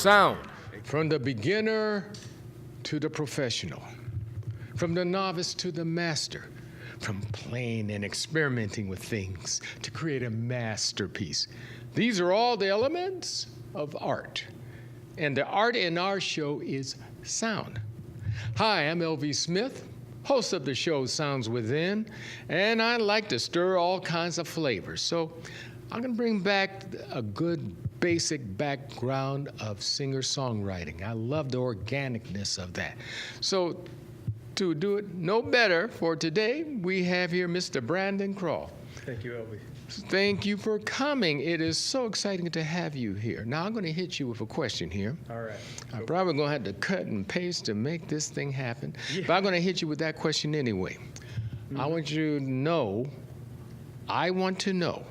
Sound, from the beginner to the professional, from the novice to the master, from playing and experimenting with things to create a masterpiece. These are all the elements of art. And the art in our show is sound. Hi, I'm L.V. Smith, host of the show Sounds Within, and I like to stir all kinds of flavors. So I'm going to bring back a good basic background of singer-songwriting. I love the organicness of that. So to do it no better for today, we have here Mr. Brandon Craw. Thank you, L.V. Thank you for coming. It is so exciting to have you here. Now, I'm going to hit you with a question here. All right. I'm probably going to have to cut and paste to make this thing happen. Yeah. But I'm going to hit you with that question anyway. I want you to know, I want to know,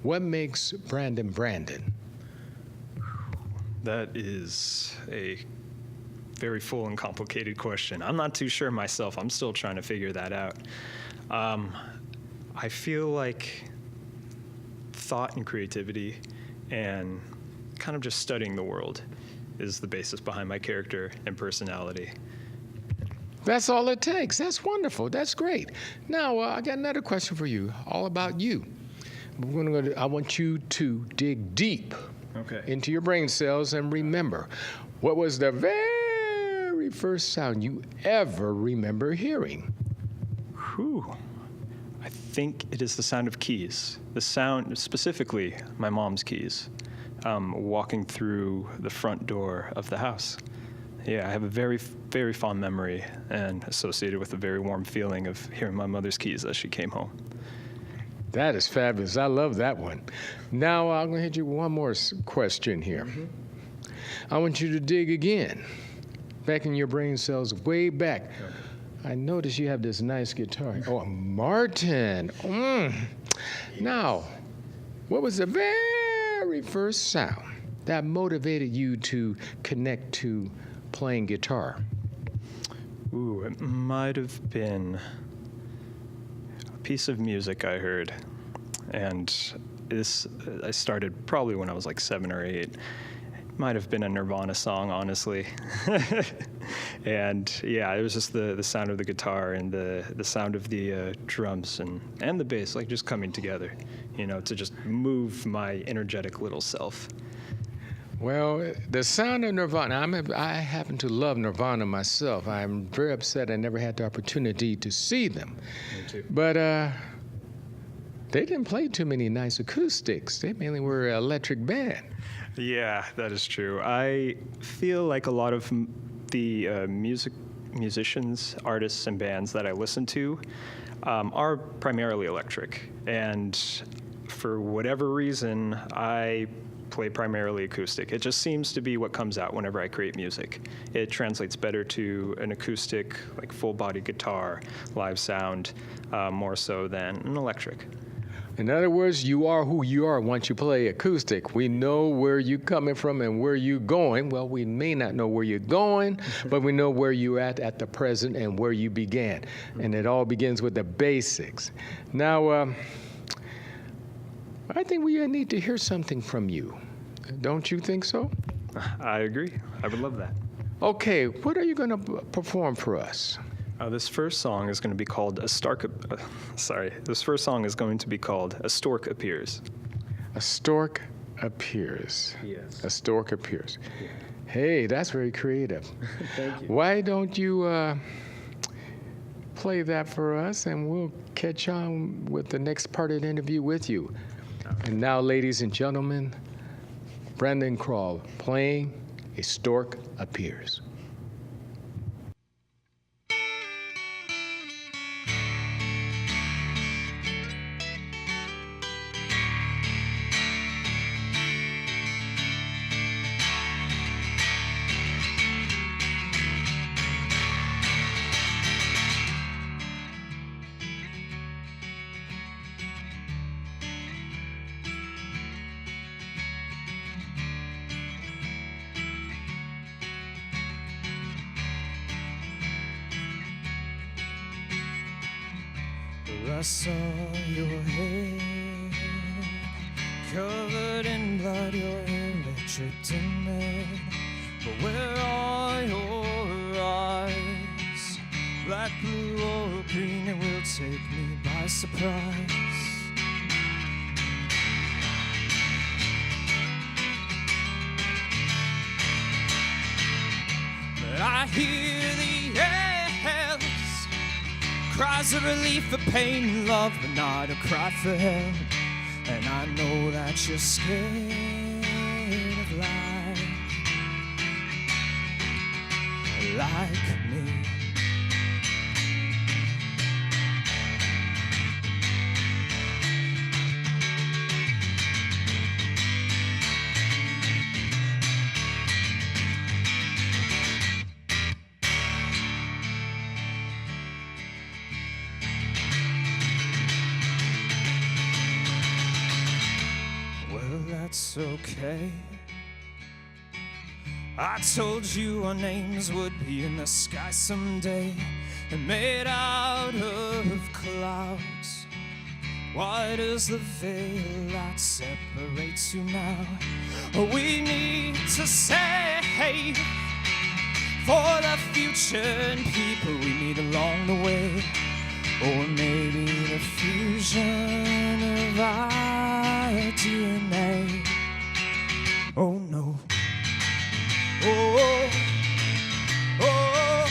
what makes Brandon Brandon? That is a very full and complicated question. I'm not too sure myself. I'm still trying to figure that out. I feel like thought and creativity and kind of just studying the world is the basis behind my character and personality. That's all it takes. That's wonderful. That's great. Now, I got another question for you, all about you. I want you to dig deep into your brain cells and remember, what was the very first sound you ever remember hearing? Whew. I think it is the sound of keys. The sound, specifically my mom's keys, walking through the front door of the house. Yeah, I have a very, very fond memory and associated with a very warm feeling of hearing my mother's keys as she came home. That is fabulous. I love that one. Now, I'm going to hit you with one more question here. I want you to dig again, back in your brain cells, way back. I notice you have this nice guitar. Oh, Martin. Now, what was the very first sound that motivated you to connect to playing guitar? Ooh, it might have been a piece of music I heard. And I started probably when I was like 7 or 8. Might have been a Nirvana song, honestly. And yeah, it was just the sound of the guitar and the sound of the drums and the bass, like just coming together, to just move my energetic little self. Well, the sound of Nirvana, I happen to love Nirvana myself. I'm very upset I never had the opportunity to see them. Me too. But they didn't play too many nice acoustics. They mainly were an electric band. Yeah, that is true. I feel like a lot of the musicians, artists, and bands that I listen to are primarily electric. And for whatever reason, I play primarily acoustic. It just seems to be what comes out whenever I create music. It translates better to an acoustic, like full-body guitar, live sound, more so than an electric. In other words, you are who you are once you play acoustic. We know where you're coming from and where you're going. Well, we may not know where you're going, but we know where you're at the present and where you began. And it all begins with the basics. Now, I think we need to hear something from you. Don't you think so? I agree. I would love that. Okay, what are you going to perform for us? This first song is going to be called This first song is going to be called A Stork Appears. A Stork Appears. Yes. A Stork Appears. Yeah. Hey, that's very creative. Thank you. Why don't you play that for us, and we'll catch on with the next part of the interview with you. And now, ladies and gentlemen, Brandon Craw playing A Stork Appears. I saw your head covered in blood, your hair tricked in it. But where are your eyes? Black, blue, or green, it will take me by surprise. But I hear the yells, cries of relief for pain and love, but not a cry for help. And I know that you're scared of life, like me. That's okay. I told you our names would be in the sky someday, and made out of clouds. Wide as the veil that separates you now. We need to save for the future and people we meet along the way. Or maybe the fusion of our DNA. Oh no. Oh, oh,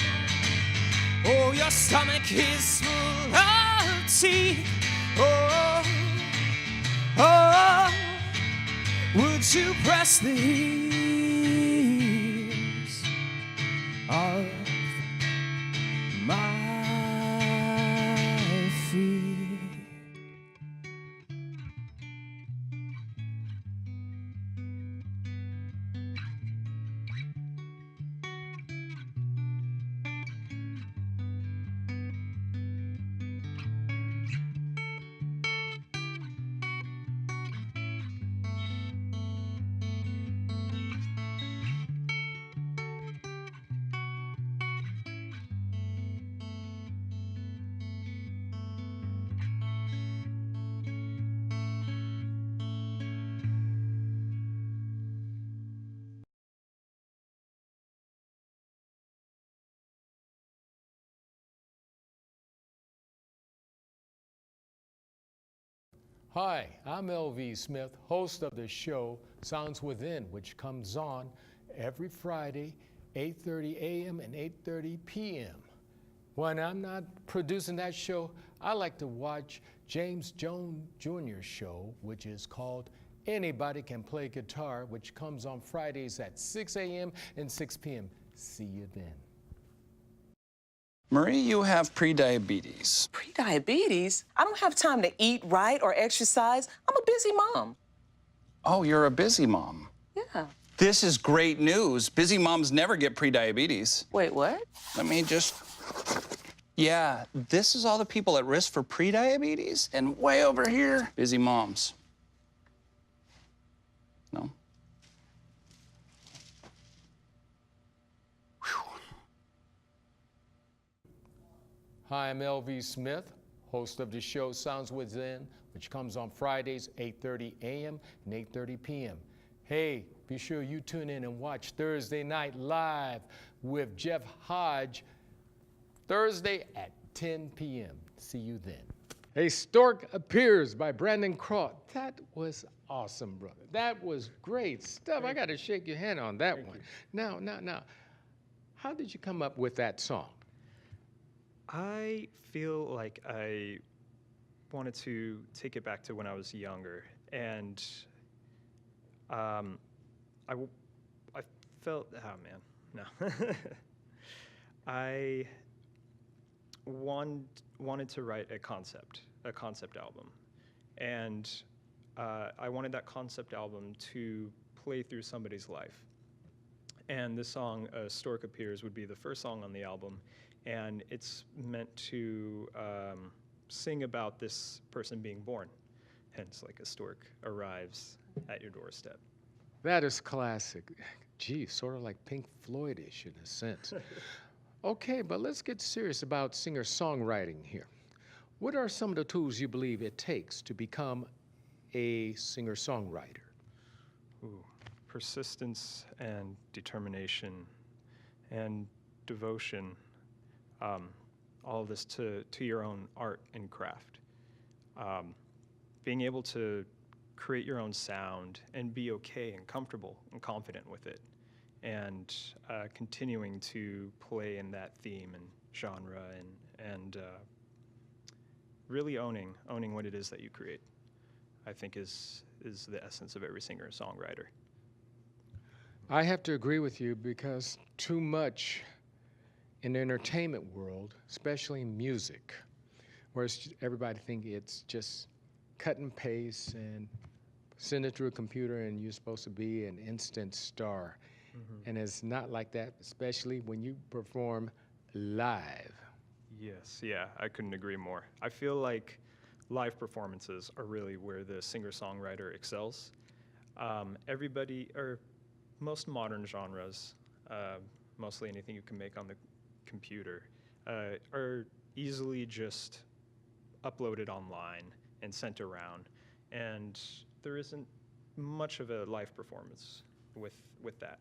oh, your stomach is full of teeth. Oh, oh, would you press the heels of my feet? Hi, I'm LV Smith, host of the show Sounds Within, which comes on every Friday, 8:30 a.m. and 8:30 p.m. When I'm not producing that show, I like to watch James Jones Jr.'s show, which is called Anybody Can Play Guitar, which comes on Fridays at 6 a.m. and 6 p.m. See you then. Marie, you have prediabetes. Prediabetes? I don't have time to eat right or exercise. I'm a busy mom. Oh, you're a busy mom. Yeah. This is great news. Busy moms never get prediabetes. Wait, what? Let me just... Yeah, this is all the people at risk for prediabetes, and way over here, busy moms. No? Hi, I'm LV Smith, host of the show Sounds Within, which comes on Fridays, 8:30 a.m. and 8:30 p.m. Hey, be sure you tune in and watch Thursday Night Live with Jeff Hodge, Thursday at 10 p.m. See you then. A Stork Appears by Brandon Craw. That was awesome, brother. That was great stuff. I got to shake your hand on that one. Now, how did you come up with that song? I feel like I wanted to take it back to when I was younger, and I felt, oh man, no. I wanted to write a concept album, and I wanted that concept album to play through somebody's life. And the song Stork Appears would be the first song on the album, and it's meant to sing about this person being born, hence like a stork arrives at your doorstep. That is classic. Gee, sort of like Pink Floyd-ish in a sense. Okay, but let's get serious about singer-songwriting here. What are some of the tools you believe it takes to become a singer-songwriter? Ooh. persistence and determination and devotion, all of this to your own art and craft. Being able to create your own sound and be okay and comfortable and confident with it, and continuing to play in that theme and genre, and really owning what it is that you create, I think is the essence of every singer-songwriter. I have to agree with you because too much in the entertainment world, especially music, where everybody think it's just cut and paste and send it through a computer and you're supposed to be an instant star. Mm-hmm. And it's not like that, especially when you perform live. Yes, yeah, I couldn't agree more. I feel like live performances are really where the singer-songwriter excels. Everybody, or most modern genres, mostly anything you can make on the computer, are easily just uploaded online and sent around, and there isn't much of a live performance with that.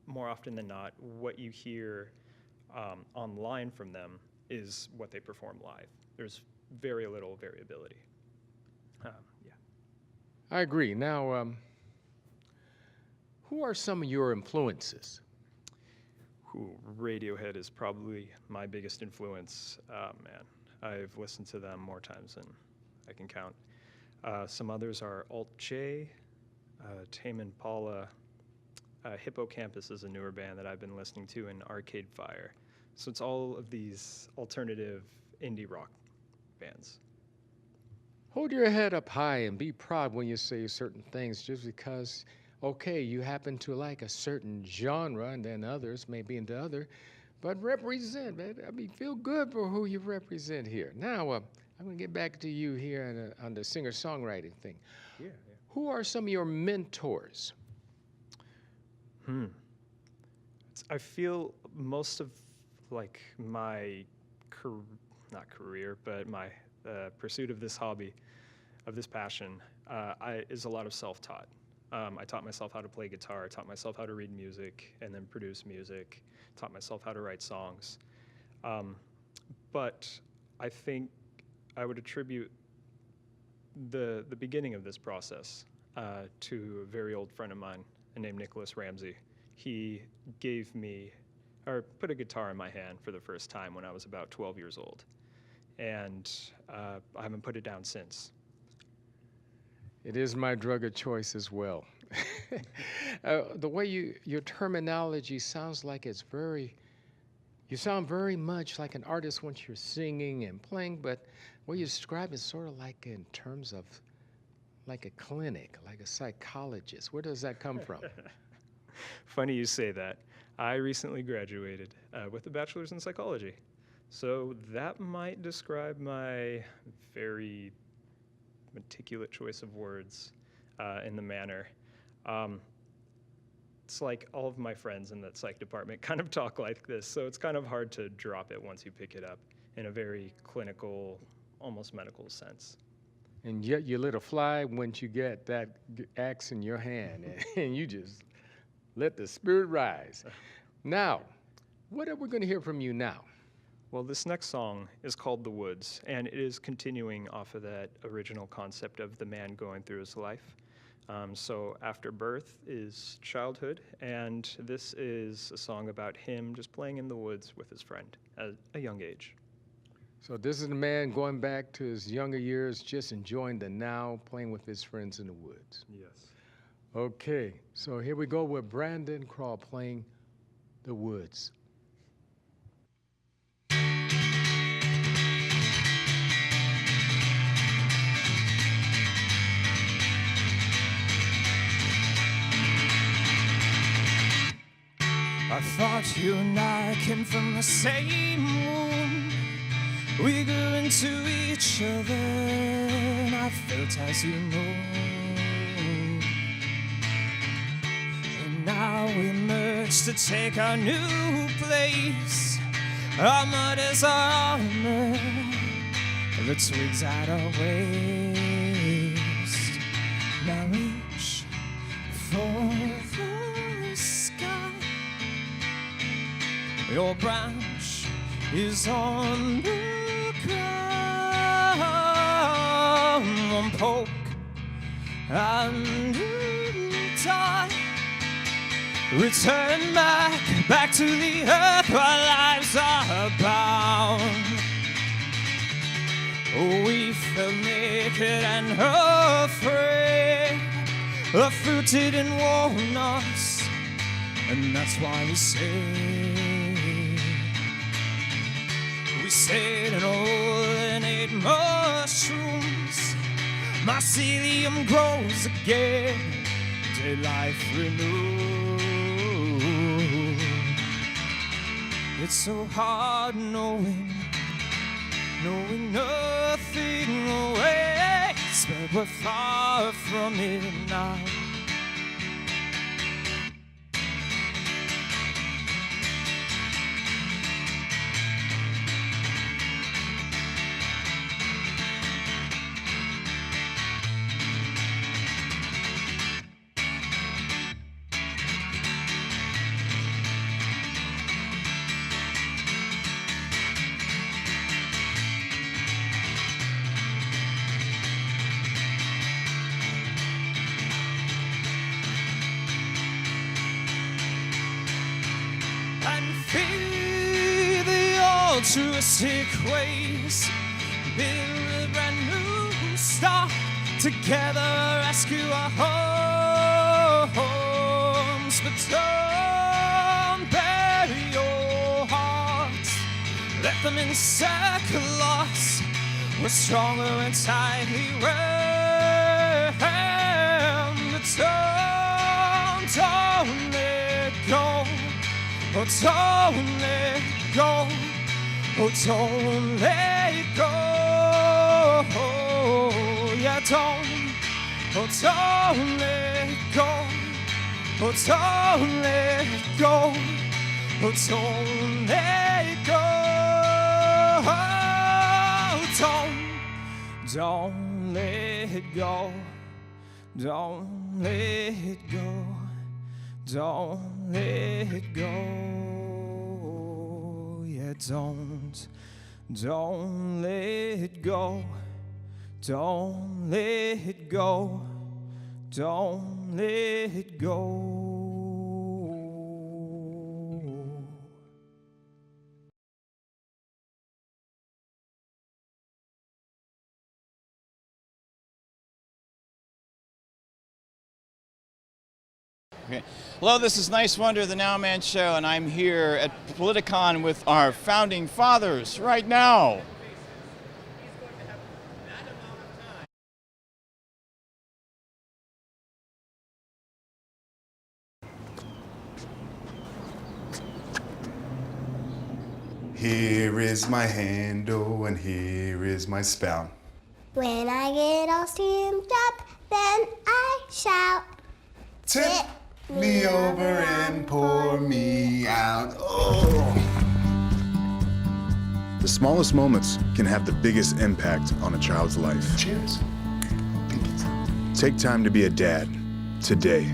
More often than not, what you hear online from them is what they perform live. There's very little variability. Yeah. I agree. Now, who are some of your influences? Radiohead is probably my biggest influence. Man, I've listened to them more times than I can count. Some others are Alt J, Tame Impala. Hippocampus is a newer band that I've been listening to, and Arcade Fire. So it's all of these alternative indie rock bands. Hold your head up high and be proud when you say certain things, just because, okay, you happen to like a certain genre and then others may be into other, but represent, man. I mean, feel good for who you represent here. Now, I'm going to get back to you here on the singer-songwriting thing. Yeah. Who are some of your mentors? I feel most of like my not career, but my pursuit of this hobby, of this passion, is a lot of self-taught. I taught myself how to play guitar, taught myself how to read music and then produce music, taught myself how to write songs. But I think I would attribute the beginning of this process to a very old friend of mine named Nicholas Ramsey. He gave me, or put a guitar in my hand for the first time when I was about 12 years old. And I haven't put it down since. It is my drug of choice as well. The way your terminology sounds like you sound very much like an artist once you're singing and playing, but what you describe is sort of like in terms of like a clinic, like a psychologist. Where does that come from? Funny you say that. I recently graduated with a bachelor's in psychology. So that might describe my very meticulous choice of words in the manner. It's like all of my friends in the psych department kind of talk like this, so it's kind of hard to drop it once you pick it up in a very clinical, almost medical sense. And yet you lit a fly once you get that axe in your hand, and you just let the spirit rise. Now, what are we going to hear from you now? Well, this next song is called The Woods, and it is continuing off of that original concept of the man going through his life. So after birth is childhood, and this is a song about him just playing in the woods with his friend at a young age. So this is the man going back to his younger years, just enjoying the now, playing with his friends in the woods. Yes. Okay, so here we go with Brandon Craw playing The Woods. I thought you and I came from the same womb. We grew into each other, and I felt as you know. And now we merge to take our new place. Our mud is our armor, the twigs at our waist. Now reach Your branch is on the ground. One poke and die. Return back to the earth while lives are bound. We felt naked and afraid. The fruit didn't warn us, and that's why we stayed and all and ate mushrooms. Mycelium grows again, dead life renewed. It's so hard knowing nothing awaits, but we're far from it now. Altruistic ways, build a brand new start. Together rescue our homes, but don't bury your hearts. Let them encircle us. We're stronger and tightly wound. But don't let go. Oh, don't let go. Oh, don't let go. Yeah, don't. Oh, don't let go. Oh, don't let go. Oh, don't let go. Don't let go. Don't let go. Don't let go. Yeah, don't let go. Don't let go. Don't let go. Okay. Hello, this is Nice Wonder, the Now Man Show, and I'm here at Politicon with our founding fathers right now. Here is my handle and here is my spout. When I get all steamed up, then I shout. Tip me over and pour me out. Oh. The smallest moments can have the biggest impact on a child's life. Cheers. Take time to be a dad today.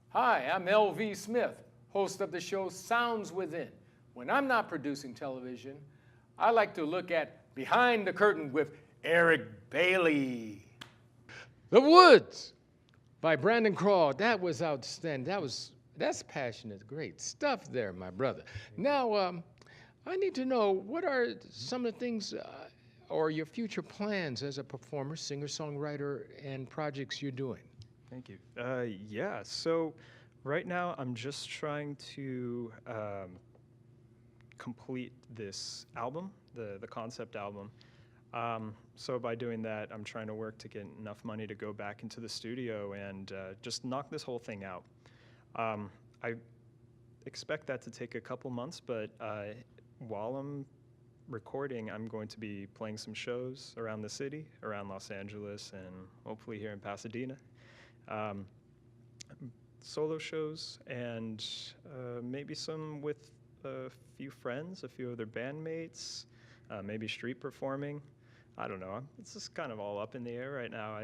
Hi, I'm L.V. Smith, host of the show Sounds Within. When I'm not producing television, I like to look at Behind the Curtain with Eric Bailey. The Woods by Brandon Craw. That was outstanding. That's passionate, great stuff there, my brother. Now, I need to know, what are some of the things or your future plans as a performer, singer, songwriter, and projects you're doing? Thank you. Yeah, so right now I'm just trying to complete this album, the concept album. So by doing that, I'm trying to work to get enough money to go back into the studio and just knock this whole thing out. I expect that to take a couple months, but while I'm recording, I'm going to be playing some shows around the city, around Los Angeles, and hopefully here in Pasadena. Solo shows and maybe some with a few friends, a few other bandmates, maybe street performing. I don't know. It's just kind of all up in the air right now.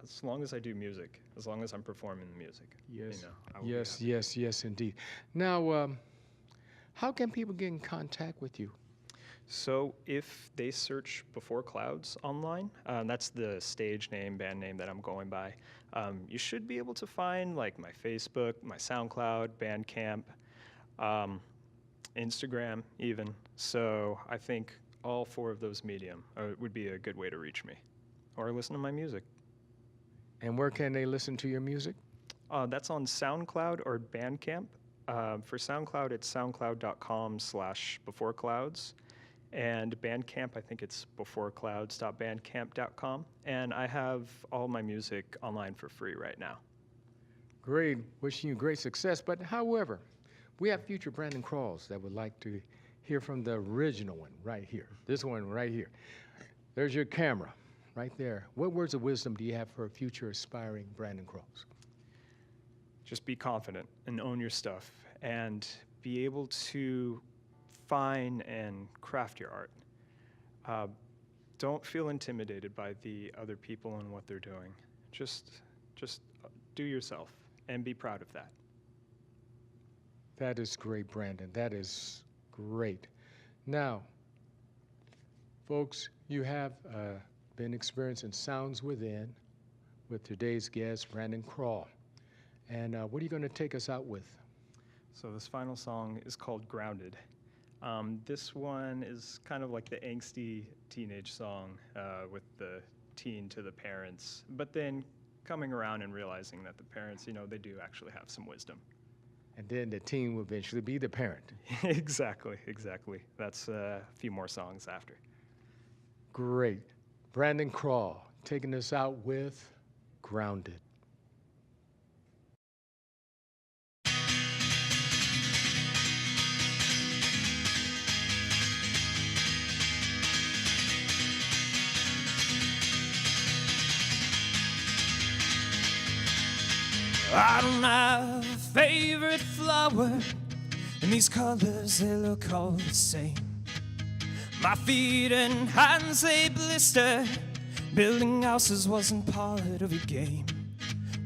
as long as I do music, as long as I'm performing the music. Yes. I will be Yes, happy. yes, indeed. Now, how can people get in contact with you? So if they search Before Clouds online, that's the stage name, band name that I'm going by, you should be able to find like my Facebook, my SoundCloud, Bandcamp, Instagram even. So I think all 4 of those medium would be a good way to reach me or listen to my music. And where can they listen to your music? That's on SoundCloud or Bandcamp. For SoundCloud, it's soundcloud.com/beforeclouds. And Bandcamp, I think it's beforeclouds.bandcamp.com. And I have all my music online for free right now. Great. Wishing you great success. But however, we have future Brandon Craws that would like to hear from the original one right here. This one right here. There's your camera right there. What words of wisdom do you have for future aspiring Brandon Craws? Just be confident and own your stuff and be able to find and craft your art. Don't feel intimidated by the other people and what they're doing. Just do yourself and be proud of that. That is great, Brandon. That is great. Now, folks, you have been experiencing Sounds Within with today's guest, Brandon Craw. And what are you going to take us out with? So this final song is called Grounded. This one is kind of like the angsty teenage song with the teen to the parents, but then coming around and realizing that the parents, they do actually have some wisdom. And then the teen will eventually be the parent. Exactly. That's a few more songs after. Great. Brandon Craw taking us out with Grounded. I don't have a favorite flower, and these colors, they look all the same. My feet and hands, they blister. Building houses wasn't part of your game,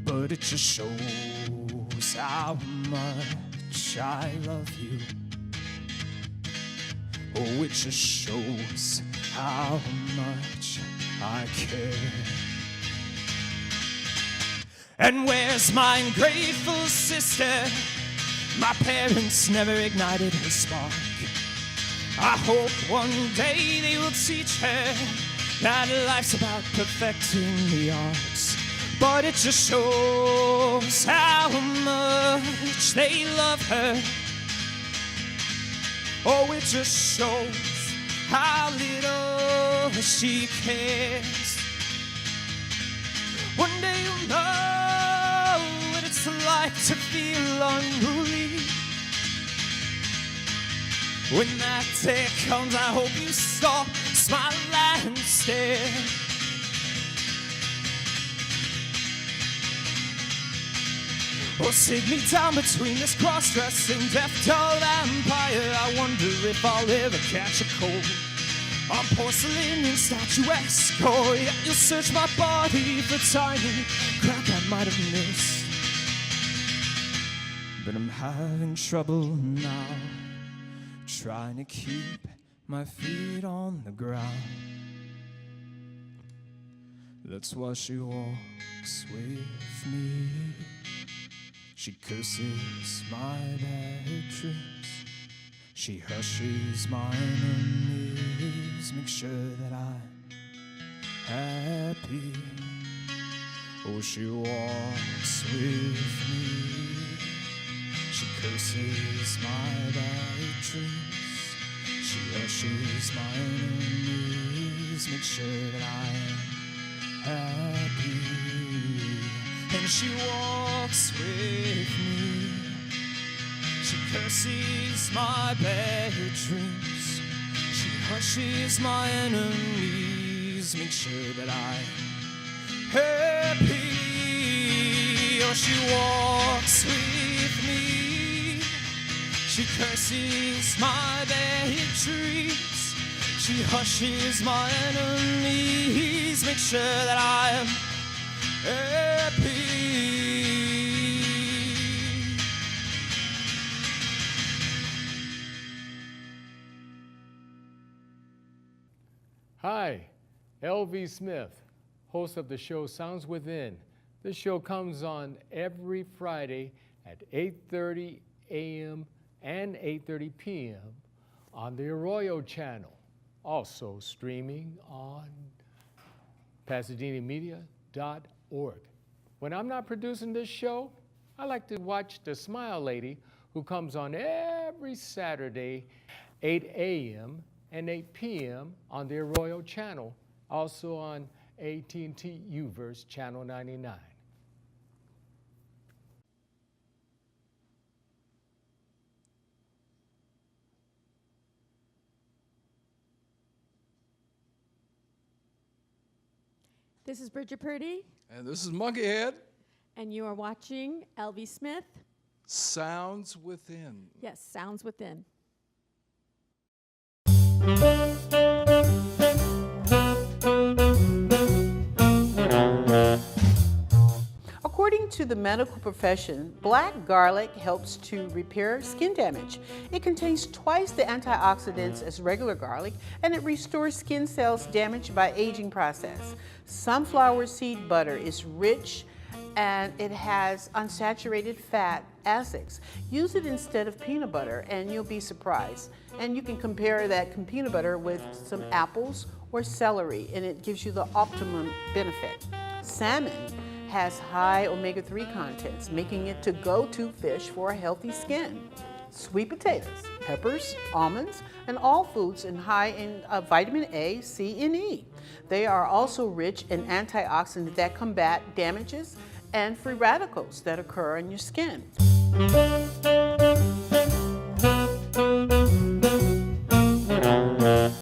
but it just shows how much I love you. Oh, it just shows how much I care. And where's my ungrateful sister? My parents never ignited her spark. I hope one day they will teach her that life's about perfecting the arts. But it just shows how much they love her. Oh, it just shows how little she cares. One day you'll know what it's like to feel unruly. When that day comes, I hope you stop, smile and stare. Or sit me down between this cross-dressing deaf-dull vampire. I wonder if I'll ever catch a cold. I'm porcelain and statuesque, or yet you'll search my body for tiny crack I might have missed. But I'm having trouble now, trying to keep my feet on the ground. That's why she walks with me. She curses my bad dreams. She hushes my enemies, make sure that I'm happy. Oh, she walks with me. She curses my bad dreams. She hushes my enemies, make sure that I'm happy. And she walks with me. She curses my bad dreams. She hushes my enemies, make sure that I'm happy. Oh, she walks with me. She curses my bad dreams. She hushes my enemies, make sure that I'm happy. Hi, L.V. Smith, host of the show Sounds Within. This show comes on every Friday at 8:30 a.m. and 8:30 p.m. on the Arroyo channel. Also streaming on PasadenaMedia.org. When I'm not producing this show, I like to watch The Smile Lady, who comes on every Saturday, 8 a.m. and 8 p.m. on the Arroyo channel, also on AT&T UVerse channel 99. This is Bridget Purdy, And this is Monkeyhead. and you are watching L.V. Smith. Sounds Within. Yes, Sounds Within. According to the medical profession, black garlic helps to repair skin damage. It contains twice the antioxidants as regular garlic, and it restores skin cells damaged by aging process. Sunflower seed butter is rich and it has unsaturated fat acids. Use it instead of peanut butter and you'll be surprised. And you can compare that peanut butter with some apples or celery and it gives you the optimum benefit. Salmon has high omega-3 contents, making it the go-to fish for a healthy skin. Sweet potatoes, peppers, almonds, and all foods are high in vitamin A, C, and E. They are also rich in antioxidants that combat damages and free radicals that occur in your skin.